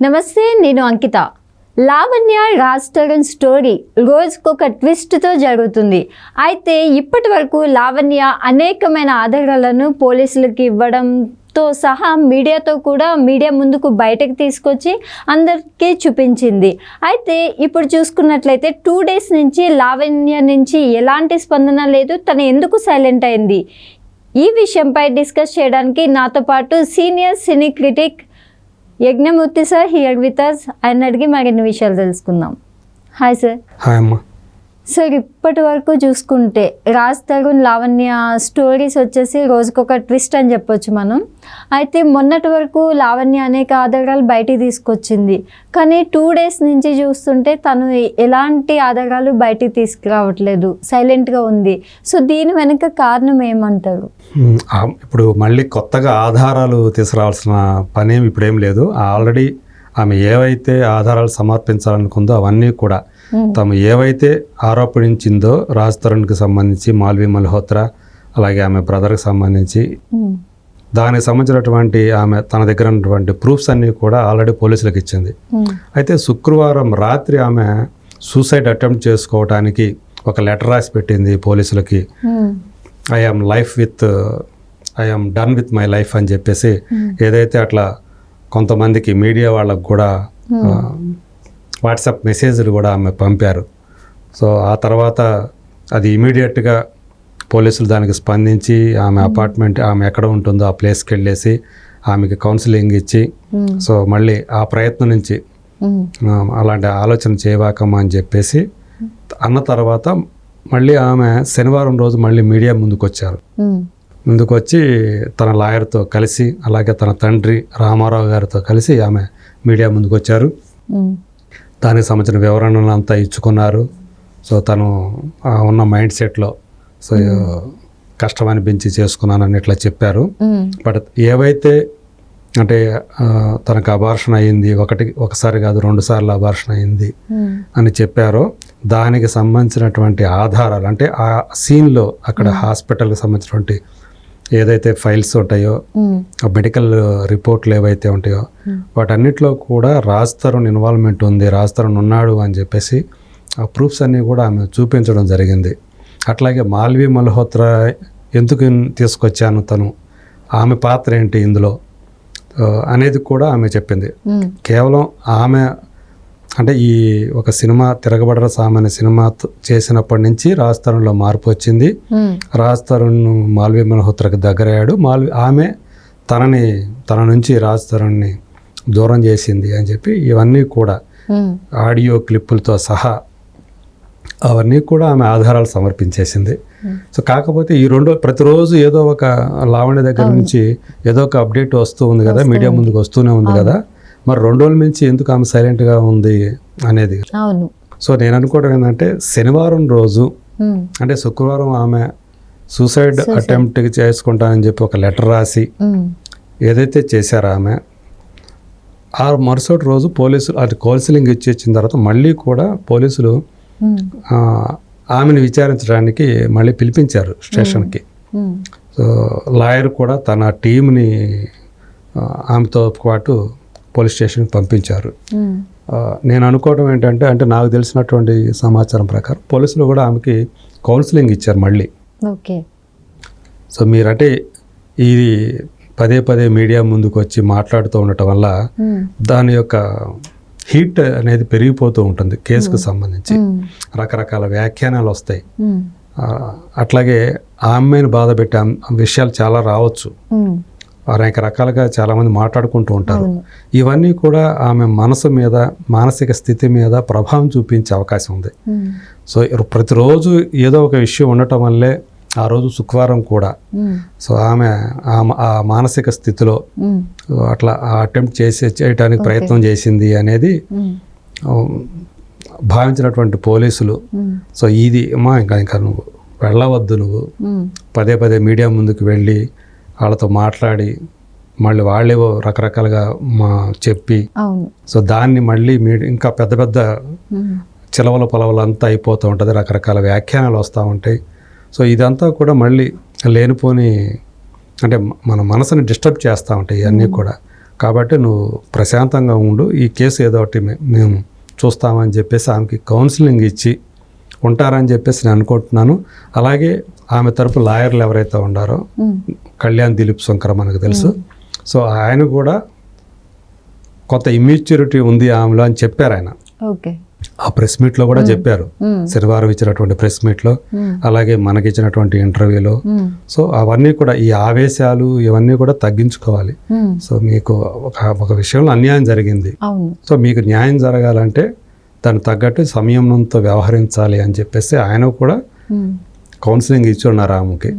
నమస్తే, నేను అంకిత. లావణ్య రాజ్ తరుణ్ స్టోరీ రోజుకొక ట్విస్ట్తో జరుగుతుంది. అయితే ఇప్పటి వరకు లావణ్య అనేకమైన ఆధారాలను పోలీసులకు ఇవ్వడంతో సహా మీడియా ముందుకు బయటకు తీసుకొచ్చి అందరికీ చూపించింది. అయితే ఇప్పుడు చూసుకున్నట్లయితే 2 days నుంచి లావణ్య నుంచి ఎలాంటి స్పందన లేదు. తను ఎందుకు సైలెంట్ అయింది? ఈ విషయంపై డిస్కస్ చేయడానికి నాతో పాటు senior cine critic Yajnamurthy sir here with us. ఆయన అడిగి మరిన్ని విషయాలు తెలుసుకుందాం. Hi sir. హాయ్ అమ్మా. సార్, ఇప్పటి వరకు చూసుకుంటే రాజ్ తరుణ్ లావణ్య స్టోరీస్ వచ్చేసి రోజుకొక ట్విస్ట్ అని చెప్పొచ్చు మనం. అయితే మొన్నటి వరకు లావణ్య అనేక ఆధారాలు బయటికి తీసుకొచ్చింది, కానీ 2 days నుంచి చూస్తుంటే తను ఎలాంటి ఆధారాలు బయటికి తీసుకురావట్లేదు, సైలెంట్గా ఉంది. సో దీని వెనుక కారణం ఏమంటారు? ఇప్పుడు మళ్ళీ కొత్తగా ఆధారాలు తీసుకురావాల్సిన పనేమి ఇప్పుడేం లేదు. ఆల్రెడీ ఆమె ఏవైతే ఆధారాలు సమర్పించాలనుకుందో అవన్నీ కూడా తాము ఏవైతే ఆరోపించిందో రాజ్ తరుణ్కి సంబంధించి, మాల్వి మల్హోత్రా, అలాగే ఆమె బ్రదర్కి సంబంధించి దానికి సంబంధించినటువంటి ఆమె తన దగ్గర ఉన్నటువంటి ప్రూఫ్స్ అన్నీ కూడా ఆల్రెడీ పోలీసులకు ఇచ్చింది. అయితే శుక్రవారం రాత్రి ఆమె సూసైడ్ అటెంప్ట్ చేసుకోవడానికి ఒక లెటర్ రాసి పెట్టింది పోలీసులకి. I am done with my life అని చెప్పేసి ఏదైతే అట్లా కొంతమందికి మీడియా వాళ్ళకు కూడా వాట్సాప్ మెసేజ్లు కూడా ఆమె పంపారు. సో ఆ తర్వాత అది ఇమీడియట్గా పోలీసులు దానికి స్పందించి ఆమె అపార్ట్మెంట్, ఆమె ఎక్కడ ఉంటుందో ఆ ప్లేస్కి వెళ్ళేసి ఆమెకి కౌన్సిలింగ్ ఇచ్చి, సో మళ్ళీ ఆ ప్రయత్నం నుంచి అలాంటి ఆలోచన చేయవాకమ్మా అని చెప్పేసి అన్న తర్వాత మళ్ళీ ఆమె శనివారం రోజు మళ్ళీ మీడియా ముందుకు వచ్చి తన లాయర్తో కలిసి, అలాగే తన తండ్రి రామారావు గారితో కలిసి ఆమె మీడియా ముందుకు వచ్చారు. దానికి సంబంధించిన వివరణలు అంతా ఇచ్చుకున్నారు. సో తను ఉన్న మైండ్ సెట్లో సో కష్టం అనిపించి చేసుకున్నానని ఇట్లా చెప్పారు. బట్ ఏవైతే అంటే తనకు అబార్షన్ అయ్యింది, ఒకసారి కాదు 2 సార్లు అబార్షన్ అయ్యింది అని చెప్పారో దానికి సంబంధించినటువంటి ఆధారాలు, అంటే ఆ సీన్లో అక్కడ హాస్పిటల్కి సంబంధించినటువంటి ఏదైతే ఫైల్స్ ఉంటాయో, మెడికల్ రిపోర్ట్లు ఏవైతే ఉంటాయో వాటన్నిటిలో కూడా రాజ్ తరుణ్ ఇన్వాల్వ్మెంట్ ఉంది, రాజ్ తరుణ్ ఉన్నాడు అని చెప్పేసి ఆ ప్రూఫ్స్ అన్నీ కూడా ఆమె చూపించడం జరిగింది. అట్లాగే మాల్వి మల్హోత్రా ఎందుకు తీసుకొచ్చాను, తను ఆమె పాత్ర ఏంటి ఇందులో అనేది కూడా ఆమె చెప్పింది. కేవలం ఆమె అంటే ఈ ఒక సినిమా తిరగబడర సామాన్య సినిమా చేసినప్పటి నుంచి రాజ్ తరుణ్లో మార్పు వచ్చింది. రాజ్ తరుణ్ మాల్వి మల్హోత్రాకి దగ్గరయ్యాడు. ఆమె తన నుంచి రాజ్ తరుణ్ని దూరం చేసింది అని చెప్పి ఇవన్నీ కూడా ఆడియో క్లిప్పులతో సహా అవన్నీ కూడా ఆమె ఆధారాలు సమర్పించేసింది. సో కాకపోతే ఈ ప్రతిరోజు ఏదో ఒక లావణ్య దగ్గర నుంచి ఏదో ఒక అప్డేట్ వస్తూ ఉంది కదా, మీడియా ముందుకు వస్తూనే ఉంది కదా, మరి 2 రోజుల నుంచి ఎందుకు ఆమె సైలెంట్గా ఉంది అనేది. సో నేను అనుకోవడం ఏంటంటే శనివారం రోజు అంటే శుక్రవారం ఆమె సూసైడ్ అటెంప్ట్ చేసుకుంటానని చెప్పి ఒక లెటర్ రాసి ఏదైతే చేశారో ఆమె ఆ మరుసటి రోజు పోలీసులు అది కౌన్సిలింగ్ ఇచ్చిన తర్వాత మళ్ళీ కూడా పోలీసులు ఆమెను విచారించడానికి మళ్ళీ పిలిపించారు స్టేషన్కి. సో లాయర్ కూడా తన టీంని ఆమెతో పాటు పోలీస్ స్టేషన్కి పంపించారు. నేను అనుకోవడం ఏంటంటే, అంటే నాకు తెలిసినటువంటి సమాచారం ప్రకారం పోలీసులు కూడా ఆమెకి కౌన్సిలింగ్ ఇచ్చారు మళ్ళీ. సో మీరంటే ఇది పదే మీడియా ముందుకు వచ్చి మాట్లాడుతూ ఉండటం వల్ల దాని యొక్క హీట్ అనేది పెరిగిపోతూ ఉంటుంది. కేసుకు సంబంధించి రకరకాల వ్యాఖ్యానాలు వస్తాయి. అట్లాగే ఆమెను బాధ పెట్టే విషయాలు చాలా రావచ్చు. అనేక రకాలుగా చాలామంది మాట్లాడుకుంటూ ఉంటారు. ఇవన్నీ కూడా ఆమె మనసు మీద, మానసిక స్థితి మీద ప్రభావం చూపించే అవకాశం ఉంది. సో ప్రతిరోజు ఏదో ఒక విషయం ఉండటం వల్లే ఆ రోజు శుక్రవారం కూడా సో ఆమె ఆ మానసిక స్థితిలో అట్లా అటెంప్ట్ చేయడానికి ప్రయత్నం చేసింది అనేది భావించినటువంటి పోలీసులు. సో ఇది ఇంకా నువ్వు వెళ్ళవద్దు, నువ్వు పదే మీడియా ముందుకు వెళ్ళి వాళ్ళతో మాట్లాడి మళ్ళీ వాళ్ళేవో రకరకాలుగా చెప్పి సో దాన్ని మళ్ళీ ఇంకా పెద్ద చిలవల పొలవలు అంతా అయిపోతూ ఉంటుంది, రకరకాల వ్యాఖ్యానాలు వస్తూ ఉంటాయి. సో ఇదంతా కూడా మళ్ళీ లేనిపోని అంటే మన మనసుని డిస్టర్బ్ చేస్తూ ఉంటాయి ఇవన్నీ కూడా. కాబట్టి నువ్వు ప్రశాంతంగా ఉండు, ఈ కేసు ఏదో ఒకటి మేము చూస్తామని చెప్పేసి ఆమెకి కౌన్సిలింగ్ ఇచ్చి ఉంటారని చెప్పేసి నేను అనుకుంటున్నాను. అలాగే ఆమె తరపు లాయర్లు ఎవరైతే ఉన్నారో కళ్యాణ్ దిలీప్ శంకర్ మనకు తెలుసు. సో ఆయన కూడా కొంత ఇమ్యూచ్యూరిటీ ఉంది ఆమెలో అని చెప్పారు ఆయన. ఓకే, ఆ ప్రెస్ మీట్లో కూడా చెప్పారు, శనివారం ఇచ్చినటువంటి ప్రెస్ మీట్లో, అలాగే మనకి ఇచ్చినటువంటి ఇంటర్వ్యూలో. సో అవన్నీ కూడా ఈ ఆవేశాలు ఇవన్నీ కూడా తగ్గించుకోవాలి. సో మీకు ఒక విషయంలో అన్యాయం జరిగింది, సో మీకు న్యాయం జరగాలంటే దానికి తగ్గట్టు సంయమనంతో వ్యవహరించాలి అని చెప్పేసి ఆయన కూడా కౌన్సిలింగ్ ఇచ్చి ఉన్నారు ఆమెకి.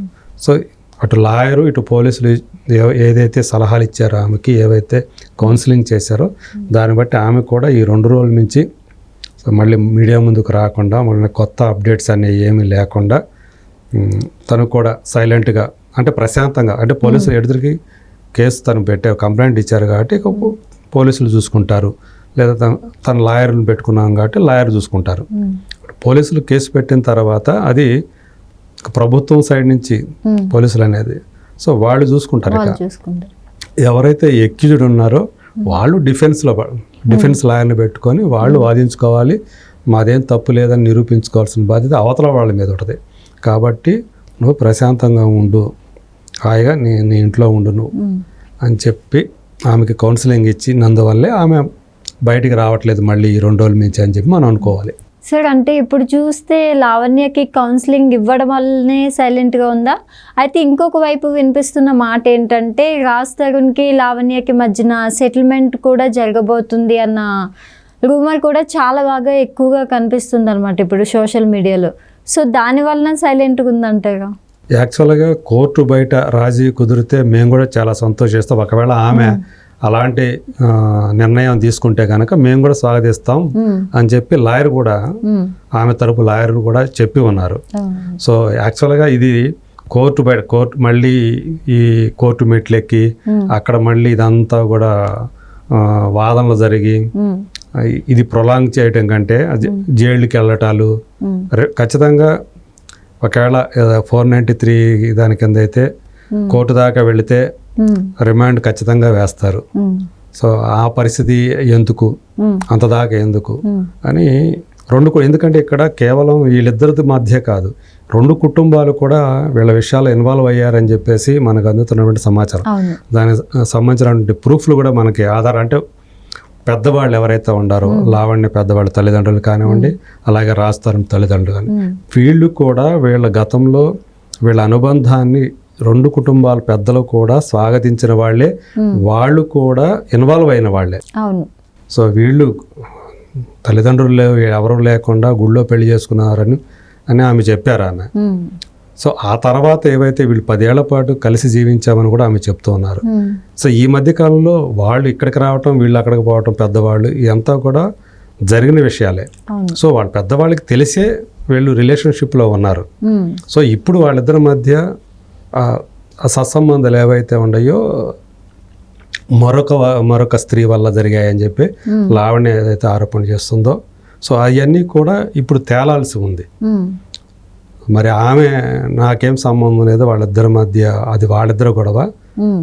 సో అటు లాయరు ఇటు పోలీసులు ఏదైతే సలహాలు ఇచ్చారో ఆమెకి, ఏవైతే కౌన్సిలింగ్ చేశారో దాన్ని బట్టి ఆమె కూడా ఈ 2 రోజుల నుంచి మళ్ళీ మీడియా ముందుకు రాకుండా, మళ్ళీ కొత్త అప్డేట్స్ అనేవి ఏమీ లేకుండా తను కూడా సైలెంట్గా, అంటే ప్రశాంతంగా, అంటే పోలీసులు ఎదురికి కేసు తను పెట్టే కంప్లైంట్ ఇచ్చారు కాబట్టి పోలీసులు చూసుకుంటారు, లేదా తన లాయర్ని పెట్టుకున్నాం కాబట్టి లాయర్ చూసుకుంటారు. పోలీసులు కేసు పెట్టిన తర్వాత అది ప్రభుత్వం సైడ్ నుంచి పోలీసులు అనేది, సో వాళ్ళు చూసుకుంటారు. ఎవరైతే ఎక్యూజ్డ్ ఉన్నారో వాళ్ళు డిఫెన్స్ లాయర్ని పెట్టుకొని వాళ్ళు వాదించుకోవాలి. మాదేం తప్పు లేదని నిరూపించుకోవాల్సిన బాధ్యత అవతల వాళ్ళ మీద ఉంటుంది. కాబట్టి నువ్వు ప్రశాంతంగా ఉండు, హాయిగా నీ ఇంట్లో ఉండు నువ్వు అని చెప్పి ఆమెకి కౌన్సిలింగ్ ఇచ్చి, నందువల్లే ఆమె బయటికి రావట్లేదు మళ్ళీ ఈ 2 రోజుల నుంచి అని చెప్పి మనం అనుకోవాలి. సార్, అంటే ఇప్పుడు చూస్తే లావణ్యకి కౌన్సిలింగ్ ఇవ్వడం వల్లనే సైలెంట్గా ఉందా? అయితే ఇంకొక వైపు వినిపిస్తున్న మాట ఏంటంటే రాజ్ తరుణ్కి లావణ్యకి మధ్యన సెటిల్మెంట్ కూడా జరగబోతుంది అన్న రూమర్ కూడా చాలా బాగా ఎక్కువగా కనిపిస్తుంది అనమాట ఇప్పుడు సోషల్ మీడియాలో. సో దానివల్ల సైలెంట్గా ఉందంటారా? యాక్చువల్గా కోర్టు బయట రాజీ కుదిరితే మేము కూడా చాలా సంతోషిస్తాం. ఒకవేళ ఆమె అలాంటి నిర్ణయం తీసుకుంటే కనుక మేము కూడా స్వాగతిస్తాం అని చెప్పి లాయర్ కూడా, ఆమె తరపు లాయర్ కూడా చెప్పి ఉన్నారు. సో యాక్చువల్గా ఇది కోర్టు మళ్ళీ ఈ కోర్టు మెట్లెక్కి అక్కడ మళ్ళీ ఇదంతా కూడా వాదనలు జరిగి ఇది ప్రొలాంగ్ చేయటం కంటే జైలుకి వెళ్ళటాలు ఖచ్చితంగా, ఒకవేళ 493 దాని కింద అయితే కోర్టు దాకా వెళితే రిమాండ్ ఖచ్చితంగా వేస్తారు. సో ఆ పరిస్థితి ఎందుకు, అంతదాకా ఎందుకు అని ఎందుకంటే ఇక్కడ కేవలం వీళ్ళిద్దరి మధ్య కాదు, 2 కుటుంబాలు కూడా వీళ్ళ విషయాలు ఇన్వాల్వ్ అయ్యారని చెప్పేసి మనకు అందుతున్నటువంటి సమాచారం. దానికి సంబంధించినటువంటి ప్రూఫ్లు కూడా మనకి అంటే పెద్దవాళ్ళు ఎవరైతే ఉన్నారో, లావణ్య పెద్దవాళ్ళ తల్లిదండ్రులు కానివ్వండి, అలాగే రాజ్ తరుణ్ తల్లిదండ్రులు కానీ, వీళ్ళు కూడా వీళ్ళ గతంలో వీళ్ళ అనుబంధాన్ని 2 కుటుంబాల పెద్దలు కూడా స్వాగతించిన వాళ్ళే, వాళ్ళు కూడా ఇన్వాల్వ్ అయిన వాళ్ళే. సో వీళ్ళు తల్లిదండ్రులు ఎవరు లేకుండా గుళ్ళో పెళ్లి చేసుకున్నారని ఆమె చెప్పారు ఆమె. సో ఆ తర్వాత ఏవైతే వీళ్ళు 10 ఏళ్ల పాటు కలిసి జీవించామని కూడా ఆమె చెప్తూ ఉన్నారు. సో ఈ మధ్య కాలంలో వాళ్ళు ఇక్కడికి రావటం, వీళ్ళు అక్కడికి పోవటం, పెద్దవాళ్ళు ఇదంతా కూడా జరిగిన విషయాలే. సో వాళ్ళ పెద్దవాళ్ళకి తెలిసే వీళ్ళు రిలేషన్షిప్లో ఉన్నారు. సో ఇప్పుడు వాళ్ళిద్దరి మధ్య సత్సంబంధాలు ఏవైతే ఉన్నాయో మరొక స్త్రీ వల్ల జరిగాయని చెప్పి లావణ్య ఏదైతే ఆరోపణ చేస్తుందో, సో అవన్నీ కూడా ఇప్పుడు తేలాల్సి ఉంది. మరి ఆమె నాకేం సంబంధం లేదు వాళ్ళిద్దరి మధ్య, అది వాళ్ళిద్దరు గొడవ,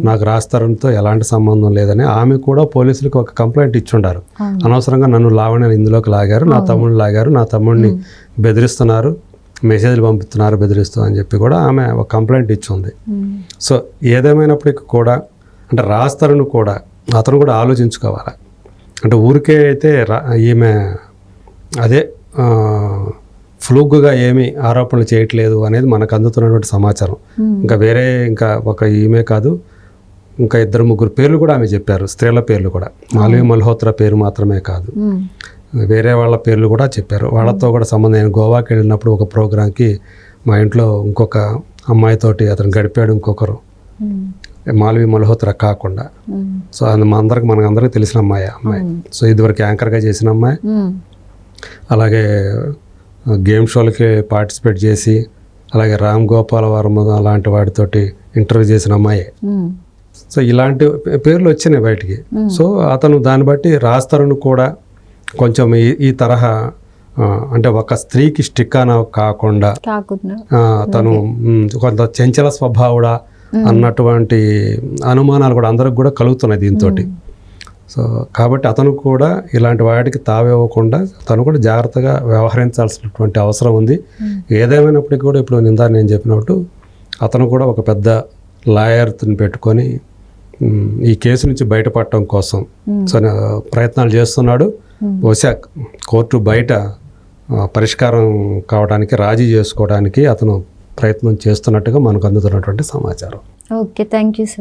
నాకు రాజ్ తరుణ్తో ఎలాంటి సంబంధం లేదని ఆమె కూడా పోలీసులకు ఒక కంప్లైంట్ ఇచ్చుండారు. అనవసరంగా నన్ను లావణ్యని ఇందులోకి లాగారు, నా తమ్ముడిని లాగారు, నా తమ్ముడిని బెదిరిస్తున్నారు, మెసేజ్లు పంపిస్తున్నారు బెదిరిస్తూ అని చెప్పి కూడా ఆమె ఒక కంప్లైంట్ ఇచ్చింది. సో ఏదేమైనప్పటికీ కూడా అంటే రాజ్ తరుణ్ కూడా అతను కూడా ఆలోచించుకోవాలి. అంటే ఊరికే అయితే ఈమె అదే ఫ్లూగ్గా ఏమీ ఆరోపణలు చేయట్లేదు అనేది మనకు అందుతున్నటువంటి సమాచారం. ఇంకా ఒక ఈమె కాదు, ఇంకా 2-3 పేర్లు కూడా ఆమె చెప్పారు, స్త్రీల పేర్లు కూడా. మాల్వి మల్హోత్రా పేరు మాత్రమే కాదు, వేరే వాళ్ళ పేర్లు కూడా చెప్పారు. వాళ్ళతో కూడా సంబంధం. నేను గోవాకి వెళ్ళినప్పుడు ఒక ప్రోగ్రాంకి మా ఇంట్లో ఇంకొక అమ్మాయితోటి అతను గడిపాడు, ఇంకొకరు మాల్వి మల్హోత్రా కాకుండా. సో అది మనకందరికి తెలిసిన అమ్మాయి. సో ఇదివరకు యాంకర్గా చేసిన అమ్మాయి, అలాగే గేమ్ షోలకి పార్టిసిపేట్ చేసి, అలాగే రామ్ గోపాల్ వర్మ అలాంటి వాటితోటి ఇంటర్వ్యూ చేసిన అమ్మాయి. సో ఇలాంటి పేర్లు వచ్చినాయి బయటికి. సో అతను దాన్ని బట్టి రాజ్ తరుణ్ కూడా కొంచెం ఈ తరహా అంటే ఒక స్త్రీకి స్టిక్ అన కాకుండా తను కొంత చంచల స్వభావుడా అన్నటువంటి అనుమానాలు కూడా అందరికి కూడా కలుగుతున్నాయి దీంతో. సో కాబట్టి అతను కూడా ఇలాంటి వాటికి తావివ్వకుండా తను కూడా జాగ్రత్తగా వ్యవహరించాల్సినటువంటి అవసరం ఉంది. ఏదేమైనప్పటికీ కూడా ఇప్పుడు నేను చెప్పినట్టు అతను కూడా ఒక పెద్ద లాయర్ని పెట్టుకొని ఈ కేసు నుంచి బయటపడటం కోసం సో ప్రయత్నాలు చేస్తున్నాడు. బహుశా కోర్టు బయట పరిష్కారం కావడానికి రాజీ చేసుకోవడానికి అతను ప్రయత్నం చేస్తున్నట్టుగా మనకు అందుతున్నటువంటి సమాచారం. Okay, thank you sir.